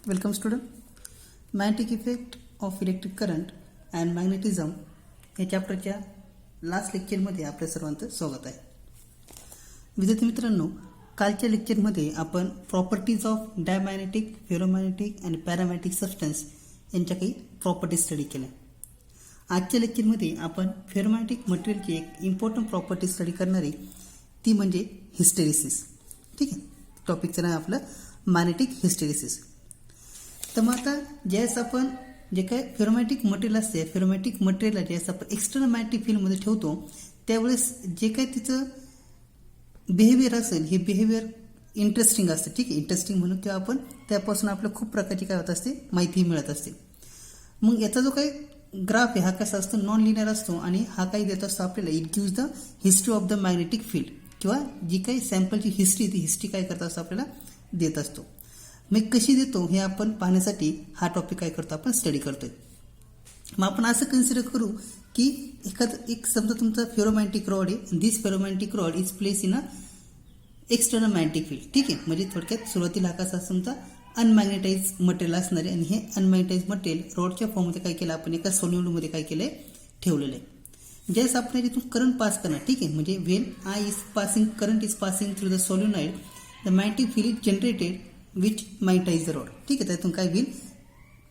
Welcome student. Magnetic effect of electric current and magnetism या चॅप्टरच्या last लेक्चरमध्ये आपल्या सर्वांचं स्वागत आहे. विद्यार्थी मित्रांनो, कालच्या लेक्चरमध्ये आपण प्रॉपर्टीज ऑफ डायमॅग्नेटिक, फेरोमॅग्नेटिक आणि पॅरामॅग्नेटिक सबस्टन्स यांच्या काही प्रॉपर्टीज स्टडी केल्या. आजच्या लेक्चरमध्ये आपण फेरोमॅग्नेटिक मटेरियलची एक इम्पॉर्टंट प्रॉपर्टी स्टडी करणारी ती म्हणजे हिस्टेरिसिस. ठीक आहे, टॉपिकचं नाव आपलं मॅग्नेटिक हिस्टेरिसिस. तर मग आता ज्यावेळेस आपण जे काय फेरोमॅग्नेटिक मटेरियल असते, फेरोमॅग्नेटिक मटेरियलला ज्यावेळेस आपण एक्सटर्नल मॅग्नेटिक फील्डमध्ये ठेवतो त्यावेळेस जे काय तिचं बिहेवियर असेल हे बिहेवियर इंटरेस्टिंग असतं. ठीक आहे, इंटरेस्टिंग म्हणून किंवा आपण त्यापासून आपल्याला खूप प्रकारची काय होत असते माहिती मिळत असते. मग याचा जो काही ग्राफ आहे हा कसा असतो, नॉन लिनियर असतो आणि हा काही देत असतो आपल्याला, it gives the history of the magnetic field किंवा जी काही सॅम्पलची हिस्ट्री ती हिस्ट्री काय करत असतो आपल्याला देत असतो. मग कशी देतो हे आपण पाहण्यासाठी हा टॉपिक काय करतो आपण स्टडी करतोय. मग आपण असं कन्सिडर करू की एक समजा तुमचा फेरोमॅग्नेटिक रॉड आहे, this ferromagnetic rod is place in a external magnetic field. ठीक आहे, म्हणजे थोडक्यात सुरुवातीला हा कसा समजा अनमॅग्नेटाइज मटेरियल असणार आहे आणि हे अनमॅग्नेटाइज मटेरियल रॉडच्या फॉर्ममध्ये काय केलं आपण एका सॉल्युडमध्ये काय केलंय ठेवलेलं आहे. ज्यावेळेस आपण तिथून करंट पास करणार, ठीक आहे, म्हणजे when I is passing current is passing through the solenoid the magnetic field is generated which magnetise the rod. ठीक आहे, त्यातून काय होईल,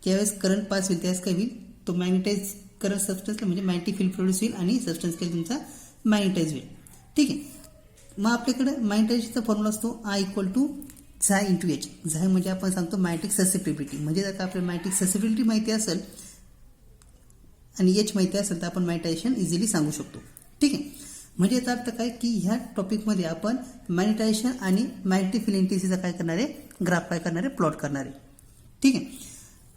ज्यावेळेस करंट पास होईल त्यावेळेस काय होईल, तो मॅग्नेटाइज करंट सबस्टन्सला म्हणजे मॅग्नेटिक फील्ड प्रोड्यूस होईल आणि सबस्टन्स काय तुमचा मॅग्नेटाइज होईल. ठीक आहे, मग आपल्याकडे मॅग्नेटाइजेशनचा फॉर्म्युला असतो I equal to chi into H. Chi म्हणजे आपण सांगतो मॅग्नेटिक ससेप्टिबिलिटी, म्हणजे जर का आपल्याला मॅग्नेटिक ससेप्टिबिलिटी माहिती असेल आणि एच माहिती असेल तर आपण मॅग्नेटायझेशन इझिली सांगू शकतो. ठीक आहे, म्हणजे याचा अर्थ काय की ह्या टॉपिकमध्ये आपण मॅग्नेटायझेशन आणि मॅग्नेटिक फील्ड इंटेन्सिटीचा काय करणार आहे, ग्राफ काय करणार आहे, प्लॉट करणार आहे. ठीक आहे,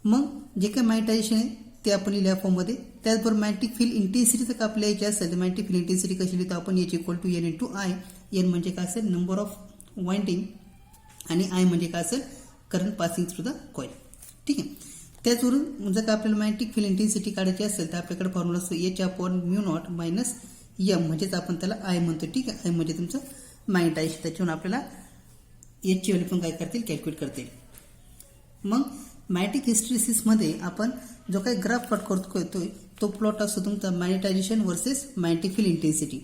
मग जे काही मॅग्नेटायझेशन आहे ते आपण लिहिल्या फॉर्ममध्ये. त्याचबरोबर मॅग्नेटिक फील्ड इंटेन्सिटीचं का आपल्या यायची असेल तर मॅग्नेटिक फील्ड इंटेन्सिटी कशी लिहितो आपण, H equal to N into I. N म्हणजे काय असेल नंबर ऑफ वाइंडिंग आणि आय म्हणजे काय असेल current passing through the coil. ठीक आहे, त्याचवरून जर का आपल्याला मॅग्नेटिक फील्ड इंटेन्सिटी काढायची असेल तर आपल्याकडे फॉर्म्युला असतो H upon mu not minus M, म्हणजेच आपण त्याला आय म्हणतो. ठीक आहे, आय म्हणजे तुमचं मॅग्नेटायझेशन, त्याच्यावरून आपल्याला एचची व्हॅल्यू पण काय करतील कॅल्क्युलेट करतील. मग मॅग्नेटिक हिस्टेरिसिसमध्ये आपण जो काही ग्राफ प्लॉट करतोय तो प्लॉट असतो तुमचा magnetisation versus magnetic field intensity.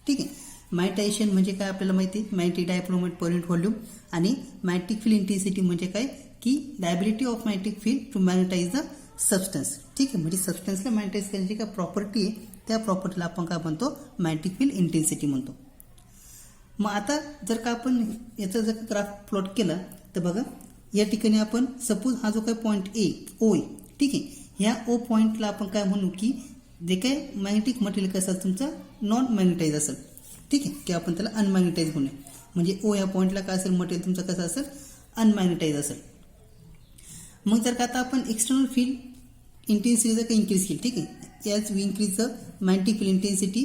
ठीक आहे, मॅग्नेटायझेशन म्हणजे काय आपल्याला माहिती आहे, magnetic dipole moment per unit volume, आणि मॅग्नेटिक फील्ड इंटेन्सिटी म्हणजे काय की the ability of magnetic field to magnetise the substance. ठीक आहे, म्हणजे सबस्टन्सला मॅग्नेटाइज करण्याची काय प्रॉपर्टी आहे त्या प्रॉपर्टीला आपण काय म्हणतो मॅग्नेटिक फील्ड इंटेन्सिटी म्हणतो. मग आता जर का आपण याचा जर ग्राफ प्लॉट केला तर बघा या ठिकाणी आपण सपोज हा जो काही पॉईंट ओ आहे, ठीक आहे, ह्या ओ पॉईंटला आपण काय म्हणू की जे काय मॅग्नेटिक मटेरियल कसं असेल तुमचं नॉन मॅग्नेटाइज असेल. ठीक आहे, की आपण त्याला अनमॅग्नेटाइज म्हणूया, म्हणजे ओ या पॉईंटला काय असेल मटेरियल तुमचं कसं असेल अनमॅग्नेटाइज असेल. मग जर का आता आपण एक्सटर्नल फील्ड इंटेन्सिटी जर का इन्क्रीज केली, ठीक आहे, as we increase the magnetic field intensity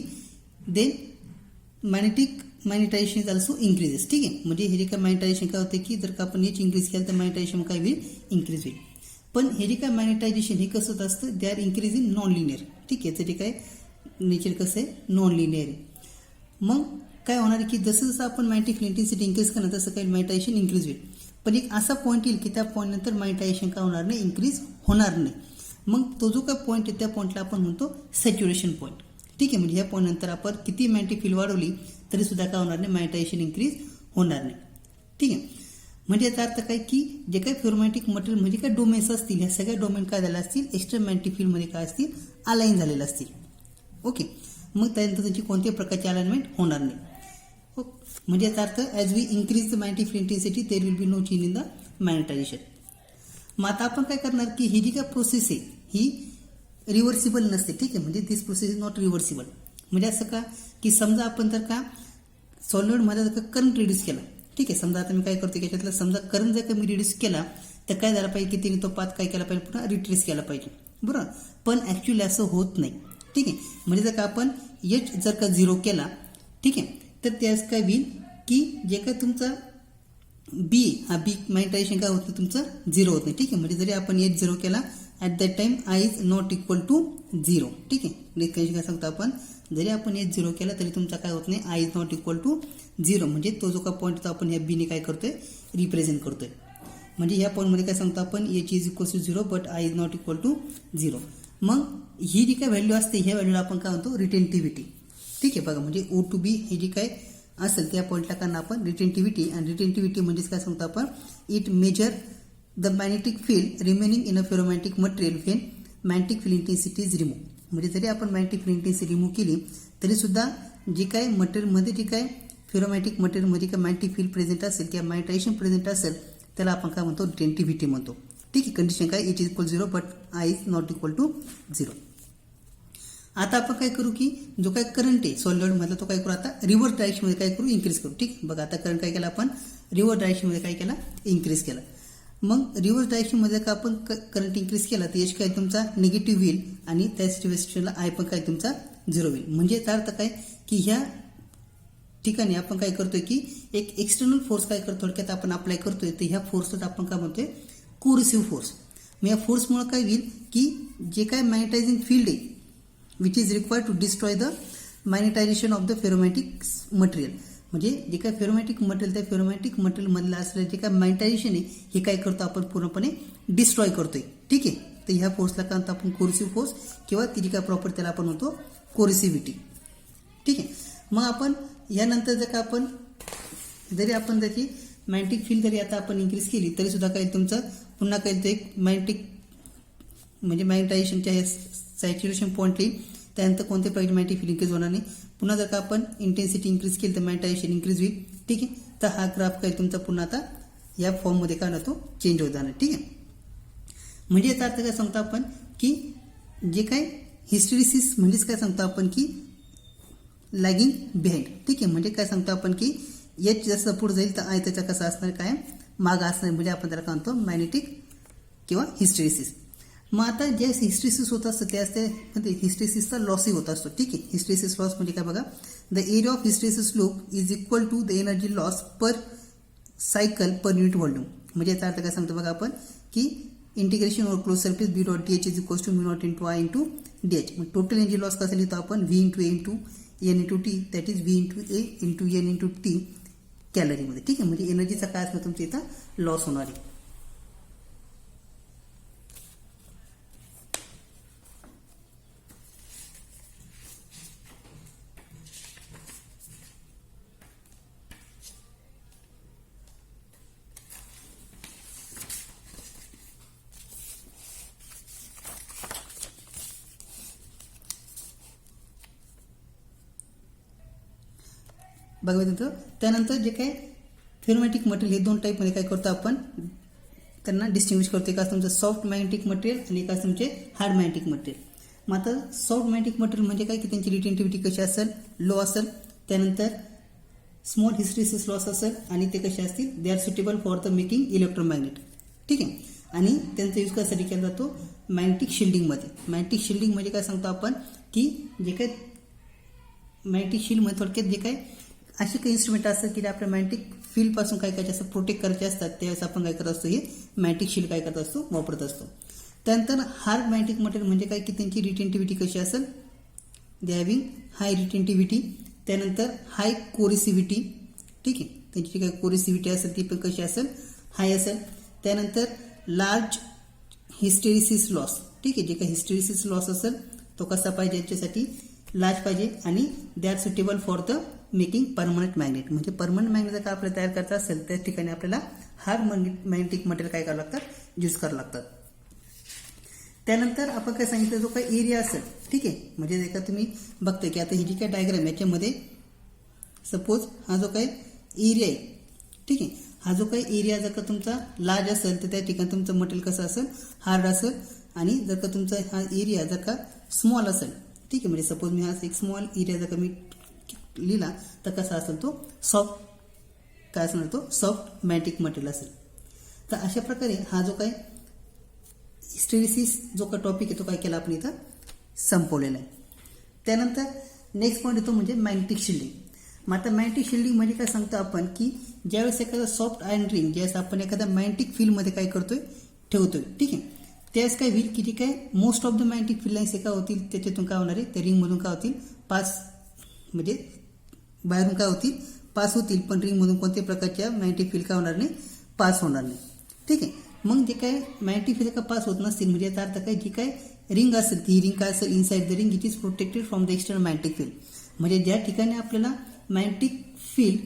then magnetisation is also increases. ठीक आहे, म्हणजे हे जे काय मॅग्नेटायझेशन काय होते की जर का आपण एच इंक्रीज केलं तर मॅग्नेटायझेशन काय होईल इंक्रीज होईल. पण हे जे काय मॅग्नेटायझेशन हे कसं होत असतं, they are increase in non linear. ठीक आहे, याचं जे काय नेचर कसं आहे नॉन लिनियर आहे. मग काय होणार की जसं जसं आपण मॅग्नेटिक फील्ड इंटेन्सिटी इंक्रीज करणार तसं काही मॅग्नेटायझेशन इंक्रीज होईल. पण एक असा पॉईंट येईल की त्या पॉईंट नंतर मॅग्नेटायझेशन काय होणार नाही, इंक्रीज होणार नाही. मग तो जो काय पॉईंट आहे त्या पॉईंटला आपण म्हणतो सॅच्युरेशन पॉईंट. ठीक आहे, म्हणजे या पॉईंट नंतर आपण किती मॅग्नेटिक फील्ड वाढवली तरी सुद्धा काय होणार नाही, मॅग्नेटायझेशन इंक्रीज होणार नाही. ठीक आहे, म्हणजे याचा अर्थ काय की जे काही फेरोमॅग्नेटिक मटेरियल म्हणजे काय डोमेन्स असतील ह्या सगळ्या डोमेन काय झाल्या असतील एक्स्टर्नल मॅग्नेटिक फील्डमध्ये काय असतील अलाइन झालेले असतील. ओके, मग त्यानंतर त्यांची कोणत्याही प्रकारची अलाइनमेंट होणार नाही. म्हणजे याचा अर्थ as we increase the magnetic field intensity there will be no change in the magnetization. मग आता आपण काय करणार की ही जी काय प्रोसेस आहे ही रिव्हर्सिबल नसते. ठीक आहे, म्हणजे दिस प्रोसेस इज नॉट रिव्हर्सिबल. म्हणजे असं का की समजा आपण जर का सॉलिडमध्ये जर का करंट रिड्यूस केला, ठीक आहे, समजा आता मी काय करतो याच्यातला समजा करंट जर का मी रिड्यूस केला तर काय झालं पाहिजे की तिने तो पाथ काय केला पाहिजे पुन्हा रिट्रेस केला पाहिजे, बरोबर. पण ॲक्च्युली असं होत नाही. ठीक आहे, म्हणजे जर का आपण एच जर का झिरो केला, ठीक आहे, तर त्यास काय होईल की जे काय तुमचा बी हा बी मॅग्नेटायझेशन काय होतं तुमचं झिरो होत नाही. ठीक आहे, म्हणजे जरी आपण एच झिरो केला at that time I is not equal to zero. ठीक आहे, म्हणजे काय सांगतो आपण जरी आपण एच झिरो केला तरी तुमचा काय होत नाही I is not equal to zero, म्हणजे तो जो काय पॉईंट होता आपण ह्या बीने काय करतोय रिप्रेझेंट करतोय. म्हणजे ह्या पॉईंटमध्ये काय सांगतो आपण H is equal to 0 but I is not equal to 0. मग ही जी काय व्हॅल्यू असते ह्या व्हॅल्यूला आपण काय म्हणतो रिटेंटिव्हिटी. ठीक आहे बघा, म्हणजे ओ टू बी हे जी काय असेल त्या पॉईंटला कारण आपण रिटेंटिव्हिटी, आणि रिटेंटिव्हिटी म्हणजेच काय सांगतो आपण it measure the magnetic field remaining in a ferromagnetic material when magnetic field intensity is remove. म्हणजे जरी आपण मॅग्नेटिक फील्ड इंटेन्सिटी रिमूव्ह केली तरी सुद्धा जे काय मटेरियलमध्ये जे काय फेरोमॅग्नेटिक मटेरियलमध्ये काय मॅग्नेटिक फील्ड प्रेझेंट असेल किंवा मॅग्नेटायझेशन प्रेझेंट असेल त्याला आपण काय म्हणतो रिटेंटिव्हिटी म्हणतो. ठीक आहे, कंडिशन काय H is equal 0 but I is not equal to 0. आता आपण काय करू की जो काय करंट आहे सॉलिडमधला तो काय करू आता रिव्हर्स डायरेक्शनमध्ये काय करू इन्क्रीज करू. ठीक बघा, आता करंट काय केला आपण रिव्हर्स डायरेक्शनमध्ये काय केला इन्क्रीज केला. मग रिव्हर्स डायरेक्शनमध्ये का आपण करंट इन्क्रीज केला तर एच काय तुमचा निगेटिव्ह होईल आणि त्या सिच्युएशनला आय पण काय तुमचा 0 होईल. म्हणजे त्याचा अर्थ काय की ह्या ठिकाणी आपण काय करतोय की एक एक्सटर्नल फोर्स काय करतो थोडक्यात आपण अप्लाय करतोय, तर ह्या फोर्सच आपण काय म्हणतोय कोरिसिव्ह फोर्स. मग या फोर्समुळे काय होईल की जे काय मॅग्नेटायझिंग फील्ड आहे which is required to destroy the magnetization of the ferromagnetic material. म्हणजे जे काय फेरोमॅग्नेटिक मटेरियल त्या फेरोमॅग्नेटिक मटेरियलमधलं असलेलं जे काय मॅग्नेटायझेशन आहे हे काय करतो आपण पूर्णपणे डिस्ट्रॉय करतोय. ठीक आहे, तर ह्या फोर्सला काय म्हणतो आपण कोरिसिव्ह फोर्स किंवा ती जी काय प्रॉपर्टी त्याला आपण म्हणतो कोरिसिव्हिटी. ठीक आहे, मग आपण यानंतर जर का आपण जरी आपण त्याची मॅग्नेटिक फील्ड जरी आता आपण इन्क्रीज केली तरी सुद्धा काही तुमचं पुन्हा काही ते एक मॅग्नेटिक म्हणजे मॅग्नेटायझेशनच्या हे सॅच्युरेशन पॉईंट येईल, त्यानंतर कोणत्या प्रकारची मॅग्नेटिक फील्ड इन्क्रीज होणार नाही. पुन्हा जर का आपण इंटेन्सिटी इन्क्रीज केली तर मॅग्नेटायझेशन इन्क्रीज होईल. ठीक आहे, तर हा ग्राफ काही तुमचा पुन्हा आता या फॉर्ममध्ये काय होतो चेंज होत जाणार. ठीक आहे, म्हणजे याचा अर्थ काय सांगतो आपण की जे काय हिस्टेरिसिस म्हणजेच काय सांगतो आपण की लॅगिंग बिहाइंड. ठीक आहे, म्हणजे काय सांगतो आपण की एच जसं पुढे जाईल तर आय त्याचा कसा असणार काय मागं असणार, म्हणजे आपण त्याला काय म्हणतो मॅग्नेटिक किंवा हिस्टेरिसिस. मग आता जे हिस्टेरिसिस होत असतं ते असते म्हणजे हिस्टेरिसिसचा लॉसही होत असतो. ठीक आहे, हिस्टेरिसिस लॉस म्हणजे काय बघा the area of hysteresis loop is equal to the energy loss per cycle per unit volume. म्हणजे याचा अर्थ काय सांगतो बघा आपण की integration over close surface B dot d H is equal to mu not into I into d H. मग total energy loss कसं लिहितो आपण V into A into n into t, that is V into A into n into t कॅलरीमध्ये. ठीक आहे, म्हणजे एनर्जीचा काय असणार तुमच्या इथं लॉस होणार आहे. बघा तिथं त्यानंतर जे काय फेरोमॅग्नेटिक मटेरियल हे दोन टाईपमध्ये काय करतो आपण त्यांना डिस्टिंग्विश करतो. एक असं तुमचं सॉफ्ट मॅग्नेटिक मटेरियल आणि एक असं तुमचे हार्ड मॅग्नेटिक मटेरियल. मग आता सॉफ्ट मॅग्नेटिक मटेरियल म्हणजे काय की त्यांची रिटेंटिव्हिटी कशी असेल लो असेल, त्यानंतर स्मॉल हिस्टेरिसिस लॉस असेल आणि ते कसे असतील they are suitable for the making electromagnet. ठीक आहे, आणि त्यांचा यूज कशासाठी केला जातो मॅग्नेटिक शिल्डिंगमध्ये. मॅग्नेटिक शिल्डिंग म्हणजे काय सांगतो आपण की जे काय मॅग्नेटिक शिल्डमध्ये थोडक्यात जे काय असे काही इन्स्ट्रुमेंट असतात की आपल्या मॅग्नेटिक फील्डपासून काय करायचे असतं प्रोटेक्ट करायचे असतात, त्यावेळेस आपण काय करत असतो हे मॅग्नेटिक शिल्ड काय करत असतो वापरत असतो. त्यानंतर हार्ड मॅग्नेटिक मटेरियल म्हणजे काय की त्यांची रिटेंटिव्हिटी कशी असेल दे हॅव्हिंग हाय रिटेंटिव्हिटी, त्यानंतर हाय कोरिसिव्हिटी. ठीक आहे, त्यांची जी काही कोरिसिव्हिटी असेल ती पण कशी असेल हाय असेल. त्यानंतर लार्ज हिस्टेरिसिस लॉस. ठीक आहे, जे काही हिस्टेरिसिस लॉस असेल तो कसा पाहिजे याच्यासाठी लार्ज पाहिजे आणि they are suitable for the making permanent magnet. म्हणजे परमनंट मॅग्नेट जर का आपल्याला तयार करायचं असेल त्या ठिकाणी आपल्याला हार्ड मॅग्नेटिक मटेरियल काय करावं लागतात यूज करावं लागतात. त्यानंतर आपण काय सांगितलं जो काही एरिया असेल ठीक आहे, म्हणजे जर का तुम्ही बघताय की आता ही जी काय डायग्राम याच्यामध्ये सपोज हा जो काही एरिया आहे ठीक आहे, हा जो काही एरिया जर का तुमचा लार्ज असेल तर त्या ठिकाणी तुमचं मटेरियल कसं असेल हार्ड असेल, आणि जर का तुमचा हा एरिया जर का स्मॉल असेल ठीक आहे, म्हणजे सपोज मी हा एक स्मॉल एरिया जर का मी लिहिला तर कसा असेल तो सॉफ्ट काय असणार तो सॉफ्ट मॅग्नेटिक मटेरियल असेल. तर अशा प्रकारे हा जो काही हिस्टेरिसिस जो का टॉपिक आहे तो काय केला आपण इथं संपवलेला आहे. त्यानंतर नेक्स्ट पॉईंट येतो म्हणजे मॅग्नेटिक शिल्डिंग. मग आता मॅग्नेटिक शिल्डिंग म्हणजे काय सांगतो आपण की ज्यावेळेस एखादा सॉफ्ट आयर्न रिंग ज्यावेळेस आपण एखाद्या मॅग्नेटिक फील्डमध्ये काय करतोय ठेवतोय ठीक आहे, त्यावेळेस काय होईल की जे काय most of the magnetic field lines काय होतील त्याच्यातून काय होणार आहे त्या रिंगमधून काय होतील पास म्हणजे बाहेरून काय होतील पास होतील, पण रिंगमधून कोणत्याही प्रकारच्या मॅग्नेटिक फील्ड काय होणार नाही पास होणार नाही. ठीक आहे. मग जे काय मॅग्नेटिक फील्ड का पास होत नसतील म्हणजे याचा अर्थ काय, जी काय रिंग असेल ती रिंग काय असेल inside the ring it is protected from the external magnetic field. म्हणजे ज्या ठिकाणी आपल्याला मॅग्नेटिक फील्ड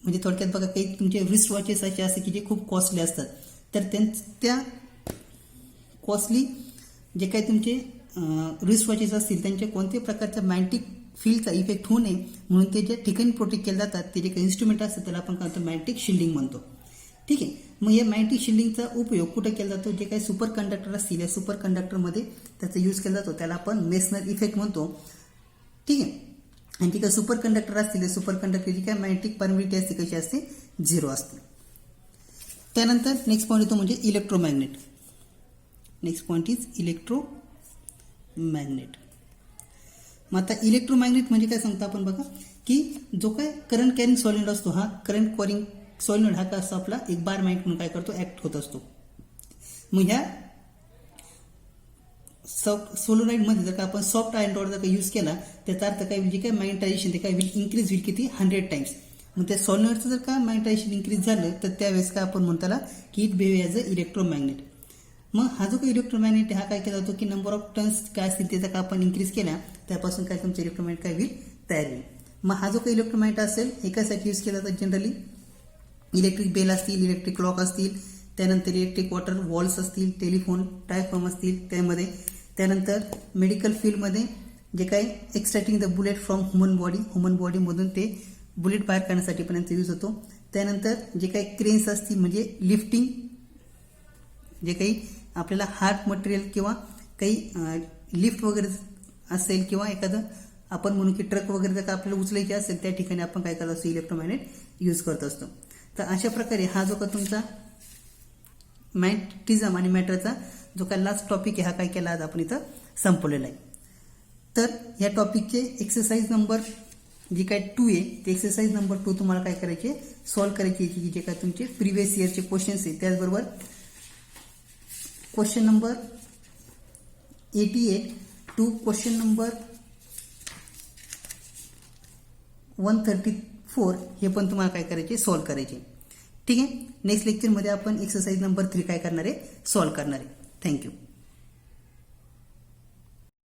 म्हणजे थोडक्यात बघा काही तुमचे रिस्ट वॉचेस असे असते की जे खूप कॉस्टली असतात, तर त्या कॉस्टली जे काही तुमचे रिस्ट वॉचेस असतील त्यांच्या कोणत्याही प्रकारच्या मॅग्नेटिक फील्डचा इफेक्ट होऊ नये म्हणून ते ज्या ठिकाणी प्रोटेक्ट केले जातात ते जे काही इन्स्ट्रुमेंट असतात त्याला आपण काय म्हणतो मॅग्नेटिक शिल्डिंग म्हणतो. ठीक आहे. मग या मॅग्नेटिक शिल्डिंगचा उपयोग कुठे केला जातो, जे काही सुपर कंडक्टर असतील या सुपर कंडक्टरमध्ये त्याचा यूज केला जातो, त्याला आपण मेसनर इफेक्ट म्हणतो. ठीक आहे. आणि जी काही सुपर कंडक्टर असतील सुपर कंडक्टरची काय मॅग्नेटिक परमिटिव्हिटी असते कशी असते, 0 असते. त्यानंतर नेक्स्ट पॉईंट येतो म्हणजे electromagnet. Next point is electromagnet. मग आता इलेक्ट्रोमॅग्नेट म्हणजे काय सांगतो आपण बघा, की जो काय करंट कॅरिंग सॉलिड असतो हा करंट कॅरिंग सॉलिड हा काय असतो आपला एक बार मॅग्नेट म्हणून काय करतो ऍक्ट होत असतो. मग ह्या सोलोनाइडमध्ये जर का आपण सॉफ्ट आयर्न रॉड जर का यूज केला त्याचा अर्थ काय म्हणजे काय मॅग्नेटायझेशन ते काय विल इन्क्रीज होईल किती 100 टाइम्स. मग त्या सॉलिनॉइडचं जर का मॅग्नेटायझेशन इन्क्रीज झालं तर त्यावेळेस काय आपण म्हणतो त्याला की it behave as a electromagnet. मग हा जो काही इलेक्ट्रोमॅग्नेट हा काय केला जातो की नंबर ऑफ टर्न्स काय असतील त्याचा का आपण इन्क्रीज केला त्यापासून काय तुमचं इलेक्ट्रोमॅग्नेट काय होईल तयार होईल. मग हा जो काही इलेक्ट्रोमॅग्नेट असेल एकासाठी यूज केला जातो जनरली इलेक्ट्रिक बेल असतील, इलेक्ट्रिक क्लॉक असतील, त्यानंतर इलेक्ट्रिक वॉटर वॉल्स असतील, टेलिफोन टायफॉर्म असतील त्यामध्ये, त्यानंतर मेडिकल फील्डमध्ये जे काही एक्स्ट्रॅक्टिंग द बुलेट फ्रॉम ह्युमन बॉडीमधून ते बुलेट बाहेर काढण्यासाठी पण यांचा यूज होतो. त्यानंतर जे काही क्रेन्स असतील म्हणजे लिफ्टिंग जे काही आपल्याला हार्ड मटेरियल किंवा काही लिफ्ट वगैरे असेल किंवा एखादं आपण म्हणू की ट्रक वगैरे जर का आपल्याला उचलायचे असेल त्या ठिकाणी आपण काय करत असतो इलेक्ट्रोमॅग्नेट यूज करत असतो. तर अशा प्रकारे हा जो का तुमचा मॅग्नेटिझम आणि मॅटरचा जो काय लास्ट टॉपिक आहे हा काय केला आज आपण इथं संपवलेला आहे. तर या टॉपिकचे एक्सरसाइज नंबर जी काय 2 आहे ते एक्सरसाइज नंबर 2 तुम्हाला काय करायचे सॉल्व्ह करायची की जे काय तुमचे प्रिव्हियस इयरचे क्वेश्चन्स आहेत. त्याचबरोबर question number 88 to question number 134 हे पण तुम्हाला काय करायचे सॉल्व्ह करायचे. ठीक आहे. नेक्स्ट लेक्चरमध्ये आपण एक्सरसाइज नंबर 3 काय करणार आहे सॉल्व्ह करणार आहे. थँक्यू.